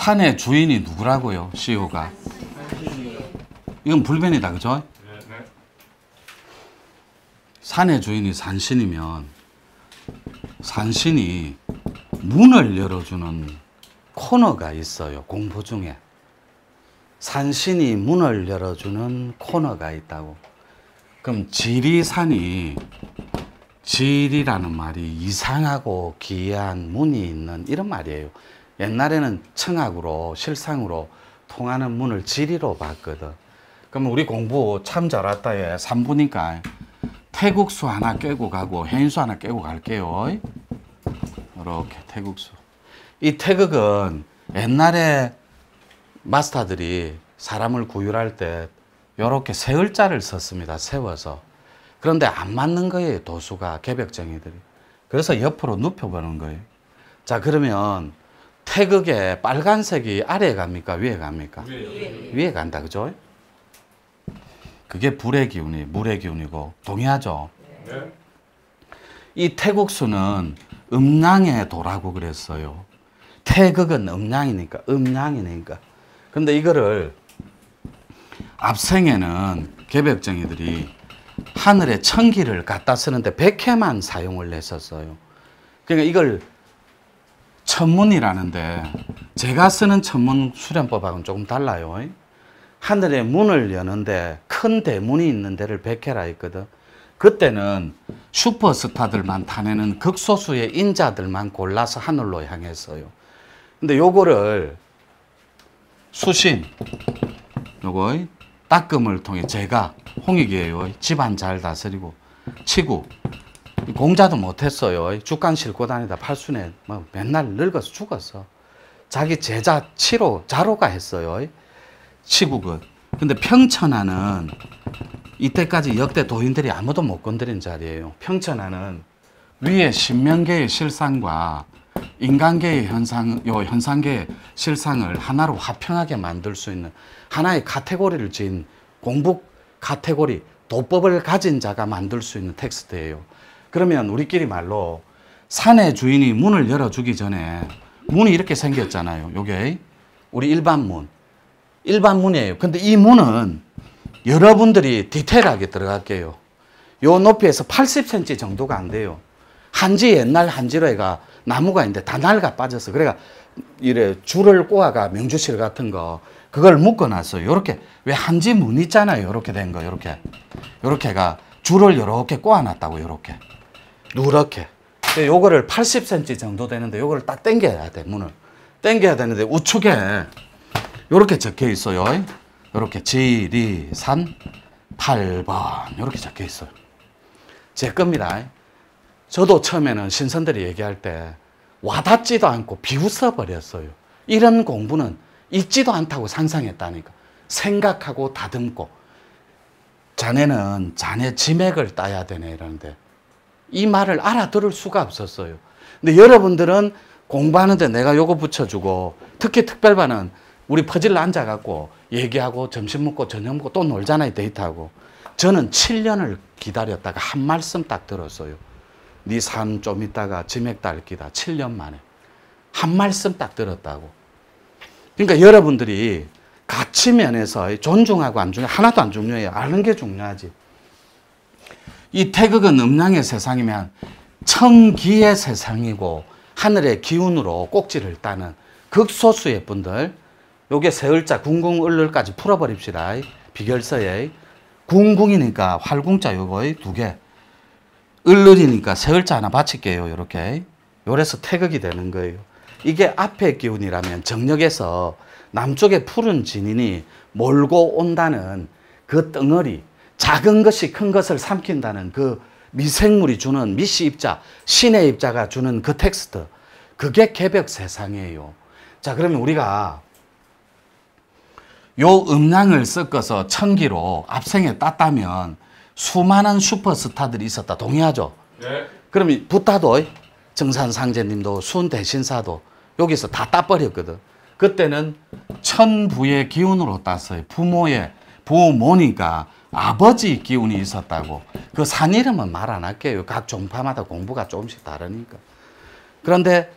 산의 주인이 누구라고요? 시호가. 이건 불변이다, 그죠? 산의 주인이 산신이면 산신이 문을 열어주는 코너가 있어요. 공부 중에. 산신이 문을 열어주는 코너가 있다고. 그럼 지리산이, 지리라는 말이 이상하고 기이한 문이 있는 이런 말이에요. 옛날에는 청학으로 실상으로 통하는 문을 지리로 봤거든. 그럼 우리 공부 참 잘했다에 3부니까 태국수 하나 깨고 가고 해인수 하나 깨고 갈게요. 이렇게 태국수. 이 태극은 옛날에 마스터들이 사람을 구휼할 때 이렇게 세을자를 썼습니다. 세워서. 그런데 안 맞는 거예요. 도수가, 개벽정이들이. 그래서 옆으로 눕혀보는 거예요. 자, 그러면 태극의 빨간색이 아래에 갑니까? 위에 갑니까? 위에 간다. 그죠? 그게 불의 기운이, 물의 기운이고. 동의하죠? 네. 이 태국수는 음양의 도라고 그랬어요. 태극은 음양이니까, 음양이니까. 근데 이거를 앞생에는 개벽정이들이 하늘에 천기를 갖다 쓰는데 백회만 사용을 했었어요. 그러니까 이걸 천문이라는데 제가 쓰는 천문 수련법하고는 조금 달라요. 하늘에 문을 여는데 큰 대문이 있는 데를 백회라 했거든. 그때는 슈퍼스타들만 타내는 극소수의 인자들만 골라서 하늘로 향했어요. 근데 요거를 수신, 요거 따끔을 통해 제가 홍익이에요. 집안 잘 다스리고 치고 공자도 못했어요. 죽간 싣고 다니다 팔순에 뭐 맨날 늙어서 죽었어. 자기 제자 자로가 했어요. 치국은. 근데 평천하는 이때까지 역대 도인들이 아무도 못 건드린 자리예요. 평천하는 위에 신명계의 실상과 인간계의 현상계의 실상을 하나로 화평하게 만들 수 있는 하나의 카테고리를 지은 공부 카테고리, 도법을 가진 자가 만들 수 있는 텍스트예요. 그러면 우리끼리 말로 산의 주인이 문을 열어주기 전에 문이 이렇게 생겼잖아요. 요게 우리 일반문. 일반문이에요. 근데 이 문은 여러분들이 디테일하게 들어갈게요. 요 높이에서 80cm 정도가 안 돼요. 한지 옛날 한지로 해가 나무가 있는데 다 낡아 빠져서 그래가 이래 줄을 꼬아가 명주실 같은 거 그걸 묶어놨어요. 요렇게 왜 한지 문 있잖아요. 요렇게 된 거 요렇게 요렇게가 줄을 요렇게 꼬아놨다고 요렇게 누렇게. 요거를 80cm 정도 되는데 요거를 딱 당겨야 돼. 문을 당겨야 되는데 우측에 요렇게 적혀 있어요. 요렇게 지리산 8번 요렇게 적혀 있어요. 제 겁니다. 저도 처음에는 신선들이 얘기할 때 와닿지도 않고 비웃어 버렸어요. 이런 공부는 있지도 않다고 상상했다니까. 생각하고 다듬고 자네는 자네 지맥을 따야 되네 이러는데 이 말을 알아들을 수가 없었어요. 근데 여러분들은 공부하는데 내가 요거 붙여주고 특히 특별반은 우리 퍼즐로 앉아갖고 얘기하고 점심 먹고 저녁 먹고 또 놀잖아요. 데이트하고. 저는 7년을 기다렸다가 한 말씀 딱 들었어요. 네 삶 좀 있다가 지맥 딸기다. 7년 만에. 한 말씀 딱 들었다고. 그러니까 여러분들이 가치 면에서 존중하고 안 중요해. 하나도 안 중요해요. 아는 게 중요하지. 이 태극은 음양의 세상이면 청기의 세상이고 하늘의 기운으로 꼭지를 따는 극소수의 분들. 요게 세을자 궁궁을를까지 풀어버립시다. 비결서에. 궁궁이니까 활궁자 요거 2개. 을을이니까 세을자 하나 받칠게요. 요렇게. 요래서 태극이 되는 거예요. 이게 앞의 기운이라면 정력에서 남쪽의 푸른 진인이 몰고 온다는 그 덩어리, 작은 것이 큰 것을 삼킨다는 그 미생물이 주는 미시 입자, 신의 입자가 주는 그 텍스트. 그게 개벽 세상이에요. 자, 그러면 우리가 요 음양을 섞어서 천기로 앞생에 땄다면 수많은 슈퍼스타들이 있었다. 동의하죠? 네. 그럼 부타도 정산상제님도 순대신사도 여기서 다 따버렸거든. 그때는 천부의 기운으로 땄어요. 부모니까 아버지 기운이 있었다고. 그 산 이름은 말 안 할게요. 각 종파마다 공부가 조금씩 다르니까. 그런데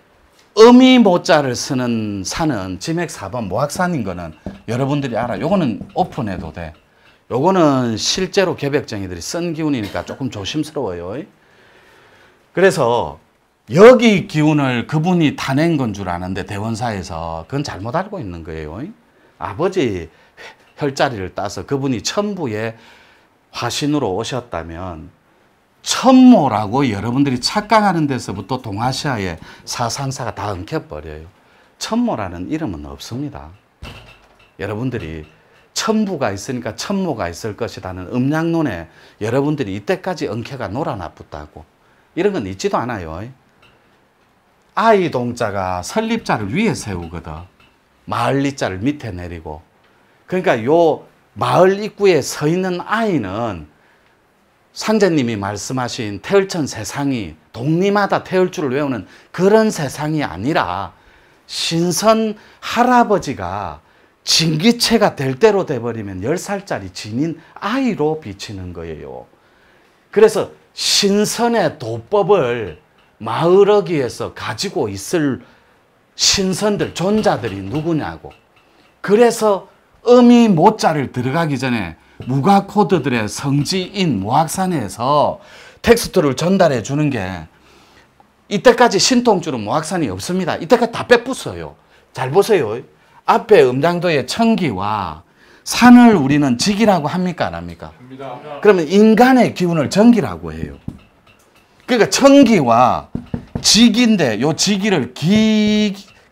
어미 모자를 쓰는 산은 지맥 4번 모악산인 거는 여러분들이 알아. 요거는 오픈해도 돼. 요거는 실제로 개벽쟁이들이 쓴 기운이니까 조금 조심스러워요. 그래서 여기 기운을 그분이 타낸 건 줄 아는데 대원사에서 그건 잘못 알고 있는 거예요. 아버지 혈자리를 따서 그분이 천부의 화신으로 오셨다면 천모라고 여러분들이 착각하는 데서부터 동아시아의 사상사가 다 엉켜버려요. 천모라는 이름은 없습니다. 여러분들이 천부가 있으니까 천모가 있을 것이라는 음양론에 여러분들이 이때까지 엉켜가 놀아나붙다고. 이런 건 있지도 않아요. 아이 동자가 설립자를 위에 세우거든. 마을리자를 밑에 내리고. 그러니까 요 마을 입구에 서 있는 아이는 상제님이 말씀하신 태을천 세상이 동리마다 태을주를 외우는 그런 세상이 아니라 신선 할아버지가 진기체가 될 대로 돼버리면 10살짜리 진인 아이로 비치는 거예요. 그래서 신선의 도법을 마을어기에서 가지고 있을 신선들, 존자들이 누구냐고. 그래서 음이 모자를 들어가기 전에 무가코드들의 성지인 모악산에서 텍스트를 전달해 주는 게 이때까지 신통주는 모악산이 없습니다. 이때까지 다 빼부숴요. 잘 보세요. 앞에 음당도의 청기와 산을 우리는 직이라고 합니까? 안 합니까? 합니다. 그러면 인간의 기운을 정기라고 해요. 그러니까 청기와 직인데 요 직이를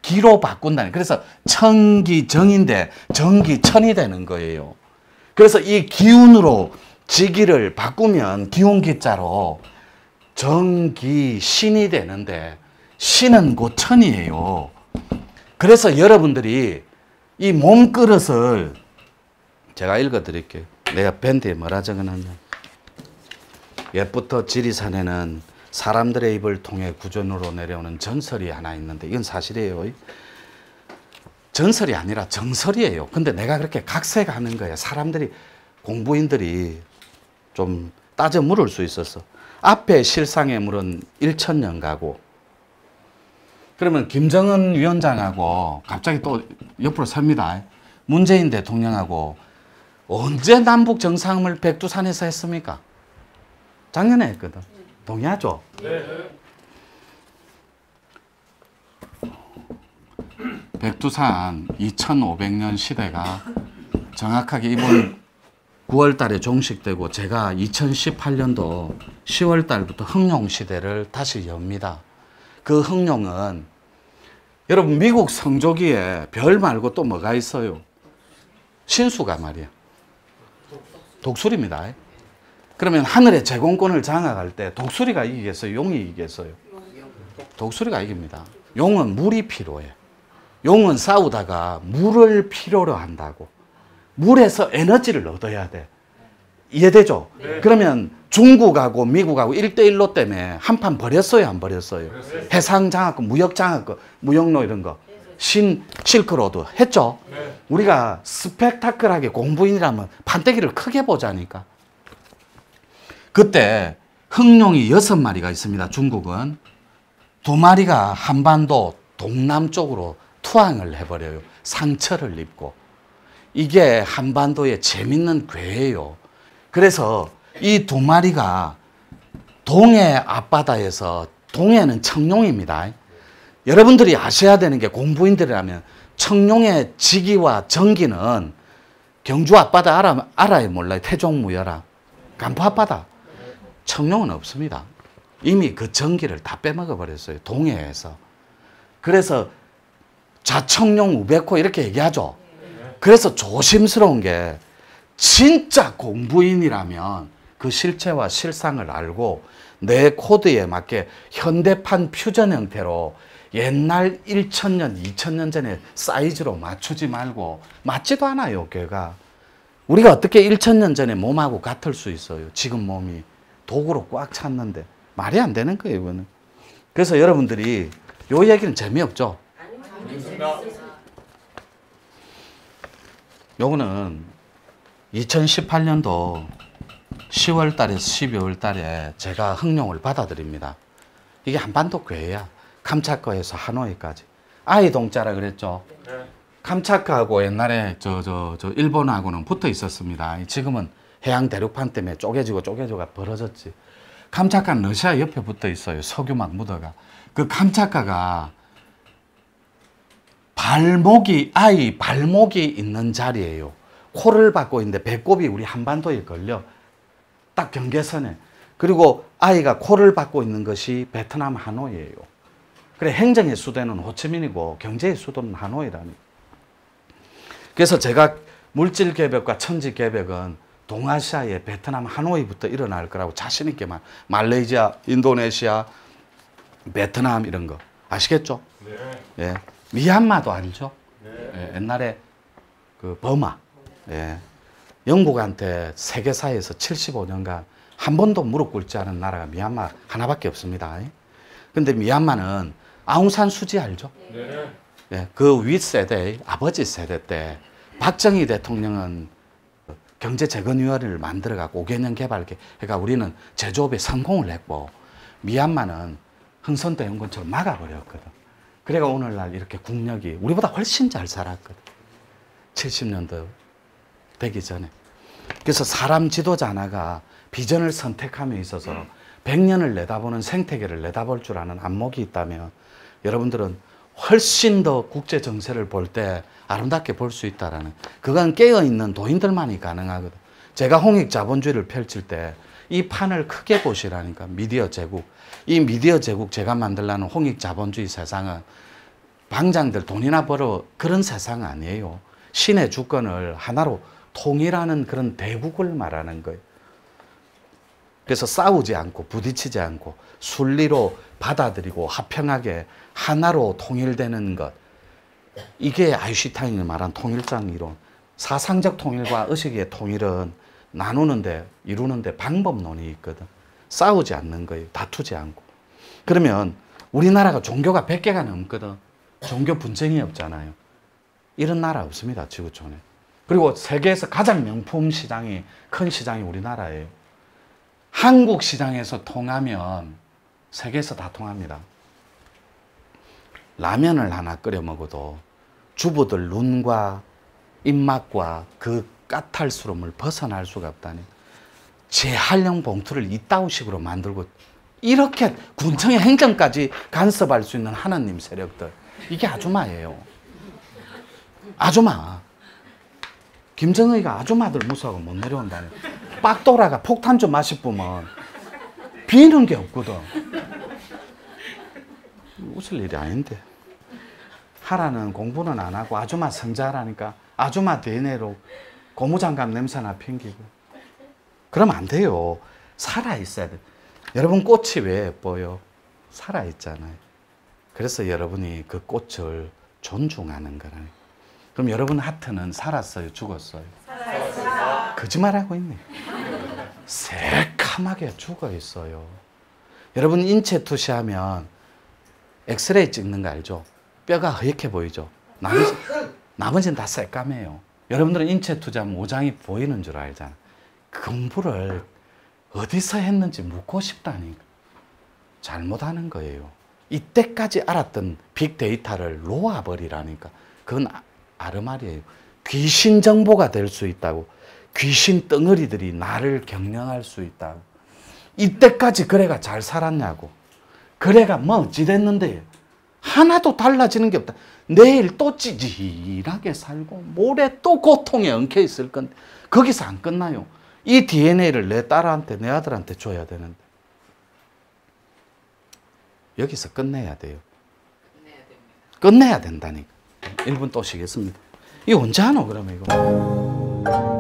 기로 바꾼다는. 그래서 청기정인데 정기천이 되는 거예요. 그래서 이 기운으로 직이를 바꾸면 기운기자로 정기신이 되는데 신은 곧 천이에요. 그래서 여러분들이 이 몸그릇을 제가 읽어드릴게요. 내가 밴드에 뭐라 적어놨냐. 옛부터 지리산에는 사람들의 입을 통해 구전으로 내려오는 전설이 하나 있는데 이건 사실이에요. 전설이 아니라 정설이에요. 근데 내가 그렇게 각색하는 거야. 사람들이, 공부인들이 좀 따져 물을 수 있어서. 앞에 실상의 물은 1000년 가고, 그러면 김정은 위원장하고 갑자기 또 옆으로 섭니다. 문재인 대통령하고 언제 남북 정상을 백두산에서 했습니까? 작년에 했거든. 동의하죠? 네. 백두산 2500년 시대가 정확하게 이번 9월 달에 종식되고 제가 2018년도 10월 달부터 흑룡 시대를 다시 엽니다. 그 흑룡은 여러분 미국 성조기에 별 말고 또 뭐가 있어요? 신수가 말이야. 독수리입니다. 그러면 하늘의 제공권을 장악할 때 독수리가 이기겠어요? 용이 이기겠어요? 독수리가 이깁니다. 용은 물이 필요해. 용은 싸우다가 물을 필요로 한다고. 물에서 에너지를 얻어야 돼. 이해되죠? 네. 그러면 중국하고 미국하고 1대1로 때문에 한판 벌였어요? 안 벌였어요? 네. 해상 장악권, 무역 장악권, 무역로 이런 거. 실크로드 했죠? 네. 우리가 스펙타클하게 공부인이라면 판때기를 크게 보자니까. 그때 흑룡이 6마리가 있습니다. 중국은. 2마리가 한반도 동남쪽으로 투항을 해버려요. 상처를 입고. 이게 한반도의 재밌는 괴예요. 그래서 이 2마리가 동해 앞바다에서, 동해는 청룡입니다. 여러분들이 아셔야 되는 게, 공부인들이라면 청룡의 직위와 정기는 경주 앞바다 알아요? 몰라요? 태종무열아, 간포 앞바다. 청룡은 없습니다. 이미 그 정기를 다 빼먹어 버렸어요. 동해에서. 그래서 좌청룡 우백호 이렇게 얘기하죠. 그래서 조심스러운 게, 진짜 공부인이라면 그 실체와 실상을 알고 내 코드에 맞게 현대판 퓨전 형태로 옛날 1000년, 2000년 전에 사이즈로 맞추지 말고, 맞지도 않아요, 걔가. 우리가 어떻게 1000년 전에 몸하고 같을 수 있어요? 지금 몸이 도구로 꽉 찼는데. 말이 안 되는 거예요, 이거는. 그래서 여러분들이 요 얘기는 재미없죠? 요거는 2018년도 10월 달에서 12월 달에 제가 흑룡을 받아들입니다. 이게 한반도 괴야. 감차카에서 하노이까지. 아이동자라 그랬죠. 감차카하고 옛날에 저 일본하고는 붙어 있었습니다. 지금은 해양 대륙판 때문에 쪼개지고 벌어졌지. 감차카는 러시아 옆에 붙어 있어요. 석유 막 묻어가. 그 감차카가 아이 발목이 있는 자리예요. 코를 박고 있는데 배꼽이 우리 한반도에 걸려. 딱 경계선에. 그리고 아이가 코를 박고 있는 것이 베트남 하노이예요. 그래, 행정의 수도는 호치민이고 경제의 수도는 하노이라니. 그래서 제가 물질 개벽과 천지 개벽은 동아시아의 베트남 하노이부터 일어날 거라고 자신 있게 말레이시아, 인도네시아, 베트남 이런 거 아시겠죠? 네. 예. 미얀마도 알죠? 네. 예. 옛날에 그 버마. 예. 영국한테 세계사에서 75년간 한 번도 무릎 꿇지 않은 나라가 미얀마 하나밖에 없습니다. 근데 미얀마는 아웅산 수지 알죠? 네. 예. 그 윗세대, 아버지 세대 때 박정희 대통령은 경제재건위원회를 만들어갖고 5개년 개발해가 우리는 제조업에 성공을 했고 미얀마는 흥선대원군처럼 막아버렸거든. 그래가 오늘날 이렇게 국력이 우리보다 훨씬 잘 살았거든. 70년도 되기 전에. 그래서 사람 지도자 하나가 비전을 선택함에 있어서 100년을 내다보는 생태계를 내다볼 줄 아는 안목이 있다면 여러분들은 훨씬 더 국제 정세를 볼 때 아름답게 볼 수 있다라는, 그건 깨어있는 도인들만이 가능하거든. 제가 홍익 자본주의를 펼칠 때 이 판을 크게 보시라니까. 미디어 제국. 이 미디어 제국 제가 만들라는 홍익 자본주의 세상은 방장들 돈이나 벌어 그런 세상 아니에요. 신의 주권을 하나로 통일하는 그런 대국을 말하는 거예요. 그래서 싸우지 않고 부딪히지 않고 순리로 받아들이고 화평하게 하나로 통일되는 것. 이게 아인슈타인이 말한 통일장 이론. 사상적 통일과 의식의 통일은 나누는데, 이루는데 방법론이 있거든. 싸우지 않는 거예요. 다투지 않고. 그러면 우리나라가 종교가 100개가 넘거든. 종교 분쟁이 없잖아요. 이런 나라 없습니다, 지구촌에. 그리고 세계에서 가장 명품 시장이, 큰 시장이 우리나라예요. 한국 시장에서 통하면 세계에서 다 통합니다. 라면을 하나 끓여 먹어도 주부들 눈과 입맛과 그 까탈스러움을 벗어날 수가 없다니. 재활용 봉투를 이따구식으로 만들고 이렇게 군청의 행정까지 간섭할 수 있는 하느님 세력들. 이게 아주마예요. 아주마. 김정의가 아주마들 무서워하고 못 내려온다니. 빡도라가 폭탄 좀 마시보면 비는 게 없거든. 웃을 일이 아닌데. 하라는 공부는 안 하고 아주마 성자라니까 아주마 DNA로 고무장갑 냄새나 풍기고. 그러면 안 돼요. 살아있어야 돼. 여러분 꽃이 왜 예뻐요? 살아있잖아요. 그래서 여러분이 그 꽃을 존중하는 거라요. 그럼 여러분 하트는 살았어요? 죽었어요? 살아있어요. 거짓말하고 있네. 새카맣게 죽어있어요. 여러분 인체 투시하면 엑스레이 찍는 거 알죠? 뼈가 허옇게 보이죠? 나머지는 다 새까매요. 여러분들은 인체 투자하면 오장이 보이는 줄 알잖아. 공부를 어디서 했는지 묻고 싶다니까. 잘못하는 거예요. 이때까지 알았던 빅데이터를 놓아버리라니까. 그건 아르말이에요. 귀신 정보가 될 수 있다고. 귀신 덩어리들이 나를 경영할 수 있다고. 이때까지 그래가 잘 살았냐고. 그래가 뭐 어찌 됐는데 하나도 달라지는 게 없다. 내일 또 찌질하게 살고 모레 또 고통에 엉켜 있을 건데 거기서 안 끝나요. 이 DNA를 내 딸한테, 내 아들한테 줘야 되는데 여기서 끝내야 돼요. 끝내야 된다니까. 1분 또 쉬겠습니다. 이거 언제 하노 그러면 이거.